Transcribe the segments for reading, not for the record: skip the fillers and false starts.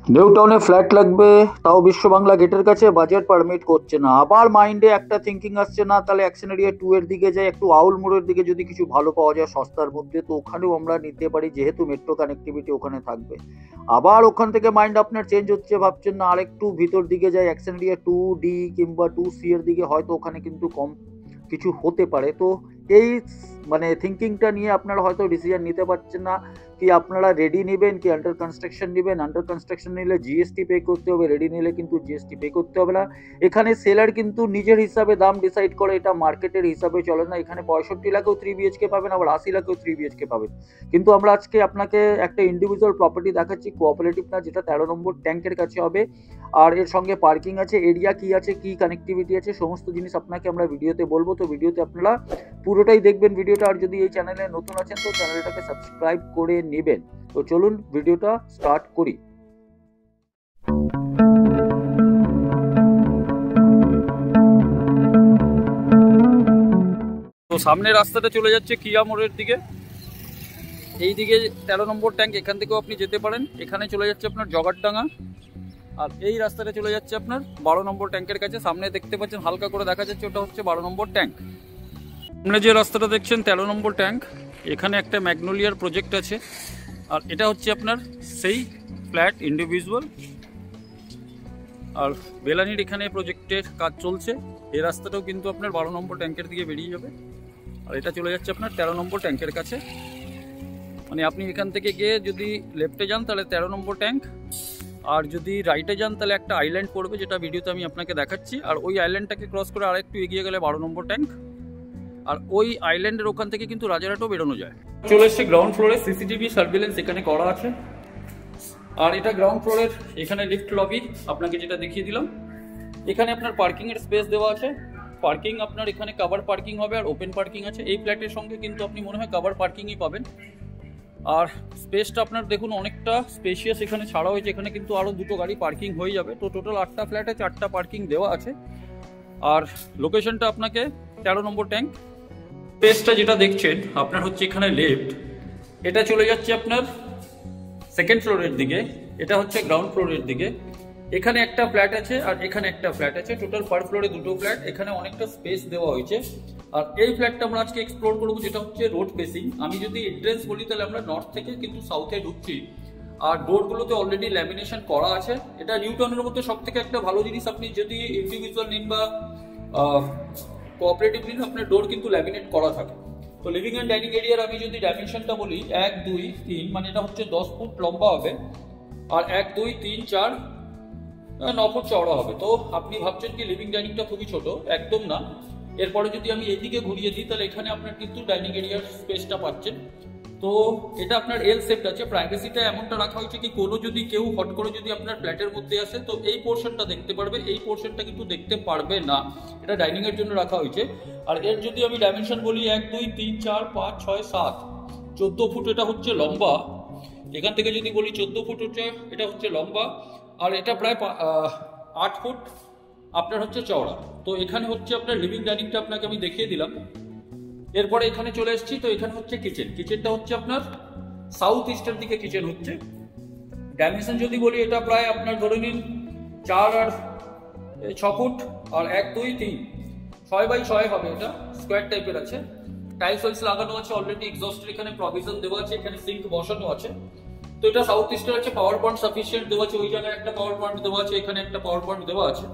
New টাউনে flat লাগবে, তাও বিশ্ব বাংলা গেটের কাছে, বাজেট পারমিট করছে না। আবার মাইন্ডে একটা থিঙ্কিং আসছে, না তাহলে অ্যাকশন এরিয়া 2 এর দিকে যাই, একটু আউল মোড়ের দিকে যদি কিছু ভালো পাওয়া যায় সস্তার মধ্যে, তো ওখানেও আমরা নিতে পারি, যেহেতু মেট্রো কানেক্টিভিটি ওখানে থাকবে। আবার ওখান থেকে মাইন্ড আপনার চেঞ্জ হচ্ছে, ভাবছেন না আরেকটু ভিতর দিকে যাই, অ্যাকশন এরিয়া 2D কিংবা 2C এর দিকে, হয়তো ওখানে কিন্তু কম কিছু হতে পারে। তো এই মানে থিঙ্কিংটা নিয়ে আপনারা হয়তো ডিসিশন নিতে পারছেন না, কি আপনারা রেডি নেবেন কি আন্ডার কনস্ট্রাকশন নেবেন। আন্ডার কনস্ট্রাকশন নিলে জিএসটি পে করতে হবে, রেডি নিলে কিন্তু জিএসটি পে করতে হবে না। এখানে সেলার কিন্তু নিজের হিসাবে দাম ডিসাইড করে, এটা মার্কেটের হিসাবে চলে না। এখানে 65 লাখেও 3 BHK পাবেন, আবার 80 লাখেও 3 BHK পাবেন। কিন্তু আমরা আজকে আপনাকে একটা ইন্ডিভিজুয়াল প্রপার্টি দেখাচ্ছি, কোঅপারেটিভ না, যেটা 13 নম্বর ট্যাঙ্কের কাছে হবে। আর এর সঙ্গে পার্কিং আছে, এরিয়া কি আছে, কি কানেক্টিভিটি আছে, সমস্ত জিনিস আপনাকে আমরা ভিডিওতে বলবো। তো ভিডিওতে আপনারা পুরোটাই দেখবেন ভিডিওটা। আর যদি এই চ্যানেলে নতুন আছেন তো চ্যানেলটাকে সাবস্ক্রাইব করে নেবেন। তো চলুন ভিডিওটা স্টার্ট করি। তো সামনে রাস্তাটা চলে যাচ্ছে কিয়া মোড়ের দিকে, এই দিকে 13 নম্বর ট্যাঙ্ক, এখান থেকেও আপনি যেতে পারেন। এখানে চলে যাচ্ছে আপনার জগারডাঙ্গা, আর এই রাস্তাটা চলে যাচ্ছে আপনার 12 নম্বর ট্যাঙ্কের কাছে। সামনে দেখতে পাচ্ছেন হালকা করে দেখা যাচ্ছে, ওটা হচ্ছে 12 নম্বর ট্যাঙ্ক। সামনে যে রাস্তাটা দেখছেন 13 নম্বর ট্যাঙ্ক, এখানে একটা ম্যাগনোলিয়ার প্রজেক্ট আছে, আর এটা হচ্ছে আপনার সেই ফ্ল্যাট ইন্ডিভিজুয়াল। আর বেলানির এখানে প্রজেক্টের কাজ চলছে। এই রাস্তাটাও কিন্তু আপনার 12 নম্বর ট্যাঙ্কের দিকে বেরিয়ে যাবে, আর এটা চলে যাচ্ছে আপনার 13 নম্বর ট্যাঙ্কের কাছে। মানে আপনি এখান থেকে গিয়ে যদি লেফটে যান তাহলে 13 নম্বর ট্যাঙ্ক, আর যদি রাইটে যান তাহলে একটা আইল্যান্ড পড়বে, যেটা ভিডিওতে আমি আপনাকে দেখাচ্ছি। আর ওই আইল্যান্ডটাকে ক্রস করে আরেকটু এগিয়ে গেলে 12 নম্বর ট্যাঙ্ক, আর ওই আইল্যান্ডের ওখান থেকে কিন্তু রাজারহাটও বেরোনো যায়। চলে এসছে গ্রাউন্ড ফ্লোরে, সিসিটিভি সার্ভিলেন্স এখানে করা আছে। আর এটা গ্রাউন্ড ফ্লোরের, এখানে লিফট লবি আপনাকে যেটা দেখিয়ে দিলাম। এখানে আপনার পার্কিং এর স্পেস দেওয়া আছে। পার্কিং আপনার এখানে কভার পার্কিং হবে আর ওপেন পার্কিং আছে। এই ফ্ল্যাটের সঙ্গে কিন্তু আপনি মনে হয় কভার পার্কিংই পাবেন। আর স্পেসটা আপনার দেখুন অনেকটা স্পেশিয়াস এখানে ছাড়া হয়েছে, এখানে কিন্তু আরও দুটো গাড়ি পার্কিং হয়ে যাবে। তো টোটাল 8টা ফ্ল্যাটে 4টা পার্কিং দেওয়া আছে। আর লোকেশনটা আপনাকে 13 নম্বর ট্যাঙ্ক। স্পেসটা যেটা দেখছেন আপনার হচ্ছে এখানে লেফট, এটা চলে যাচ্ছে আপনার সেকেন্ড ফ্লোরের দিকে, এটা হচ্ছে গ্রাউন্ড ফ্লোরের দিকে। এখানে একটা ফ্ল্যাট আছে আর এখানে একটা ফ্ল্যাট আছে, টোটাল পার ফ্লোরে দুটো ফ্ল্যাট। এখানে অনেকটা স্পেস দেওয়া হয়েছে। আর এই ফ্ল্যাটটা আমরা আজকে এক্সপ্লোর করবো, যেটা হচ্ছে রোড ফেসিং। আমি যদি এড্রেস বলি তাহলে আমরা নর্থ থেকে কিন্তু সাউথে ঢুকছি, আর ডোরগুলোতে অলরেডি ল্যামিনেশন করা আছে। এটা নিউ টাউনের মধ্যে সব থেকে একটা ভালো জিনিস, আপনি যদি ইন্ডিভিজুয়াল নিন বা কোঅপারেটিভ নিন, আপনার ডোর কিন্তু ল্যামিনেট করা থাকে। তো লিভিং অ্যান্ড ডাইনিং এরিয়ার আমি যদি ডাইমেনশনটা বলি, 1 2 3, মানে এটা হচ্ছে 10 ফুট লম্বা হবে, আর 1 2 3 4 9 ফুট চওড়া হবে। তো আপনি ভাবছেন কি লিভিং ডাইনিংটা খুবই ছোট, একদম না। এরপরে যদি আমি এদিকে ঘুরিয়ে দিই তাহলে এখানে আপনার কিন্তু ডাইনিং এরিয়ার স্পেসটা পাচ্ছেন। তো এটা আপনার এল শেপড আছে। প্রাইভেসিটা এমনটা রাখা হয়েছে কি কোনো যদি কেউ হট করে যদি আপনার ফ্ল্যাটের মধ্যে আসে তো এই পোর্শনটা দেখতে পারবে, এই পোর্শনটা কিন্তু দেখতে পারবে না। এটা ডাইনিং এর জন্য রাখা হয়েছে। আর এর যদি আমি ডাইমেনশন বলি 1 2 3 4 5 6 7, 14 ফুট এটা হচ্ছে লম্বা। এখান থেকে যদি বলি 14 ফুট হচ্ছে, এটা হচ্ছে লম্বা। আর এটা প্রায় 8 ফুট আপনার হচ্ছে চওড়া। তো এখানে হচ্ছে আপনার লিভিং ডাইনিংটা আপনাকে আমি দেখিয়ে দিলাম। এরপরে এখানে চলে এসেছি, তো এখানে হচ্ছে কিচেন। কিচেনটা হচ্ছে আপনার সাউথ ইস্টের দিকে কিচেন হচ্ছে। ডাইমেনশন যদি বলি, এটা প্রায় আপনার ধরে নিন 4 আর 6 ফুট, আর 1 2 3 6 বাই 6 হবে। এটা স্কোয়ার টাইপের আছে। টাইলস ওয়াইলস লাগানো আছে অলরেডি, এক্সস্টের এখানে প্রভিশন দেওয়া আছে, এখানে সিঙ্ক বসানো আছে। তো এটা সাউথ ইস্টের আছে। পাওয়ার পয়েন্ট সাফিসিয়েন্ট দেওয়া আছে, ওই জায়গায় একটা পাওয়ার পয়েন্ট দেওয়া আছে, এখানে একটা পাওয়ার পয়েন্ট দেওয়া আছে।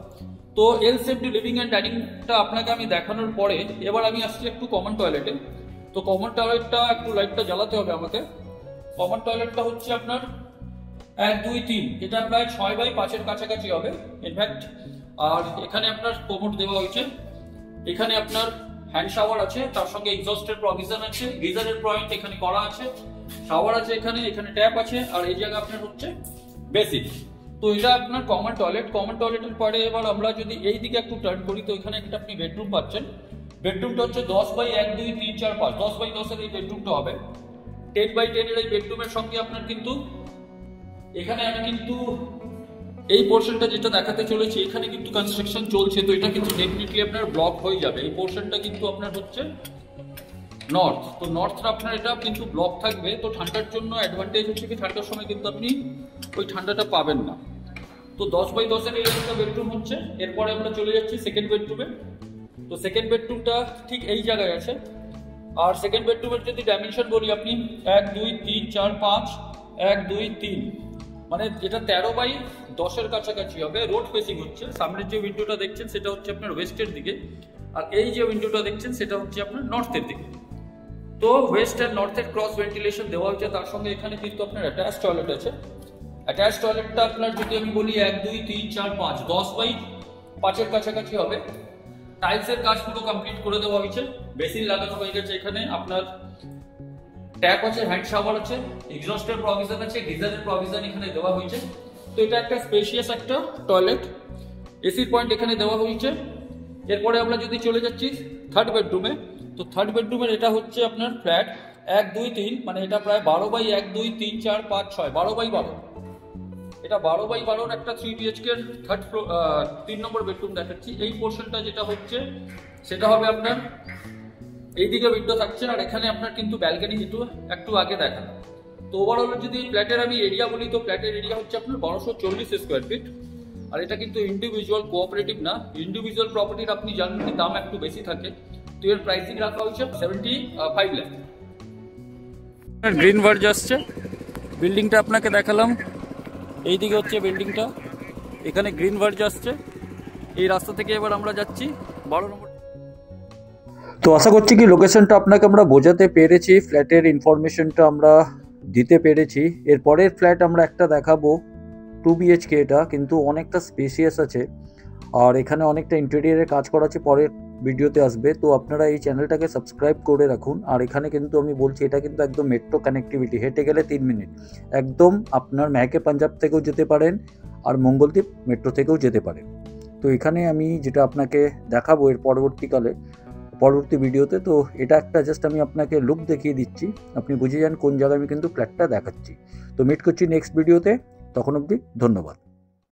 তো এল শেপড লিভিং অ্যান্ড ডাইনিংটা আপনাকে আমি দেখানোর পরে এবার আমি আসছি একটু কমন টয়লেটে। তো কমন টয়লেটটা একটু লাইটটা জ্বালাতে হবে আমাকে। কমন টয়লেটটা হচ্ছে আপনার 1 2 3, এটা প্রায় 6 বাই 5 এর কাছাকাছি হবে ইনফ্যাক্ট। আর এখানে আপনার কোমোড দেওয়া হয়েছে। এখানে আপনার হ্যান্ড শাওয়ার আছে, তার সঙ্গে এক্সস্টের প্রভিশন আছে, গিজারের পয়েন্ট এখানে করা আছে, শাওয়ার আছে এখানে, এখানে ট্যাপ আছে, আর এই জায়গা আপনার হচ্ছে বেসিক। তো এটা আপনার কমন টয়লেট। কমন টয়লেটের পরে এবার আমরা যদি এই দিকে একটু টার্ন করি, তো এখানে একটা আপনি বেডরুম পাচ্ছেন। বেডরুমটা হচ্ছে 10 বাই 1 2 3 4 5, 10 বাই 10 এর এই বেডরুমটা হবে। 10 বাই 10 এর এই বেডরুমের সঙ্গে আপনার কিন্তু এখানে আমি কিন্তু এই পোর্শনটা যেটা দেখাতে চলেছি, এখানে কিন্তু কনস্ট্রাকশন চলছে। তো এটা কিন্তু ডেফিনেটলি আপনার ব্লক হয়ে যাবে। এই পোর্শনটা কিন্তু আপনার হচ্ছে নর্থ। তো নর্থটা আপনার এটা কিন্তু ব্লক থাকবে। তো ঠান্ডার জন্য অ্যাডভান্টেজ হচ্ছে কি ঠান্ডার সময় কিন্তু আপনি ওই ঠান্ডাটা পাবেন না। তো 10x10 এই একটা বেডরুম হচ্ছে। এরপরে আমরা চলে যাচ্ছি সেকেন্ড বেডরুমে। তো সেকেন্ড বেডরুমটা ঠিক এই জায়গায় আছে। আর সেকেন্ড বেডরুমের যদি ডাইমেনশন বলি আপনি 1 2 3 4 5 1 2 3, মানে এটা 13x10 কাছাকাছি হবে। রোড ফেসিং হচ্ছে। সামনের যে উইন্ডোটা দেখছেন সেটা হচ্ছে আপনার ওয়েস্টের দিকে, আর এই যে উইন্ডোটা দেখছেন সেটা হচ্ছে আপনার নর্থের দিকে। তো ওয়েস্ট আর নর্থের ক্রস ভেন্টিলেশন দেওয়া হয়েছে। তার সঙ্গে এখানে কিন্তু আপনার অ্যাটাচ টয়লেট আছে। অ্যাটাচ টয়লেটটা আপনার যদি আমি বলি 1 2 3 4 5 10x5 কাছাকাছি হবে। টাইলসের কাজ পুরো কমপ্লিট করে দেওয়া হয়েছে। বেসিন লাগানো হয়ে গেছে। এখানে আপনার ট্যাপ আছে, হ্যান্ড শাওয়ার আছে, এক্সস্টের প্রভিশন আছে, গিজারের প্রভিশন এখানে দেওয়া হয়েছে। তো এটা একটা স্পেশিয়াস একটা টয়লেট। এসির পয়েন্ট এখানে দেওয়া হয়েছে। এরপরে আমরা যদি চলে যাচ্ছি থার্ড বেডরুমে, তো থার্ড বেডরুমের এটা হচ্ছে আপনার ফ্ল্যাট 1 2 3, মানে এটা প্রায় 12x1 2 3 4 5 6 12x12। এটা 12x12 একটা 3 BHK থার্ড ফ্লোর 3 নম্বর বেডরুম দেখাচ্ছি। এই পোর্শনটা যেটা হচ্ছে সেটা হবে আপনার এইদিকে উইন্ডো থাকছে, আর এখানে আপনার কিন্তু ব্যালকনি যেটু একটু আগে দেখানো। তো ওভারঅল যদি ফ্ল্যাটের আমি এরিয়া বলি, তো ফ্ল্যাটের এরিয়া হচ্ছে আপনার 1240 স্কোয়ার ফিট। আর এটা কিন্তু ইন্ডিভিজুয়াল কোঅপারেটিভ না। ইন্ডিভিজুয়াল প্রপার্টির আপনি জানেন কি দাম একটু বেশি থাকে। তো এর প্রাইসিং রাখা হয়েছে 75 লাখ। গ্রিন ভার্জ আসছে। বিল্ডিংটা আপনাকে দেখালাম, এইদিকে হচ্ছে বিল্ডিংটা, এখানে গ্রিন ভার্জ আসছে। এই রাস্তা থেকে এবার আমরা যাচ্ছি 12 নম্বর। তো আশা করছি কি লোকেশনটা আপনাকে আমরা বোঝাতে পেরেছি, ফ্ল্যাটের ইনফরমেশনটা আমরা দিতে পেরেছি। এর পরের ফ্ল্যাট আমরা একটা দেখাবো 2 BHK, এটা কিন্তু অনেকটা স্পেসিয়াস আছে, আর এখানে অনেকটা ইন্টেরিয়ারের কাজ করা আছে, পরের ভিডিওতে আসবে। তো আপনারা এই চ্যানেলটাকে সাবস্ক্রাইব করে রাখুন। আর এখানে কিন্তু আমি বলছি এটা কিন্তু একদম মেট্রো কানেক্টিভিটি, হেঁটে গেলে 3 মিনিট একদম আপনার ম্যাকে পাঞ্জাব থেকেও যেতে পারেন, আর মঙ্গলদ্বীপ মেট্রো থেকেও যেতে পারেন। তো এখানে আমি যেটা আপনাকে দেখাবো এর পরবর্তী ভিডিওতে, তো এটা একটা জাস্ট আমি আপনাকে লুক দেখিয়ে দিচ্ছি, আপনি বুঝে যান কোন জায়গায় আমি কিন্তু ফ্ল্যাটটা দেখাচ্ছি। তো মিট করছি নেক্সট ভিডিওতে, তখন অবধি ধন্যবাদ।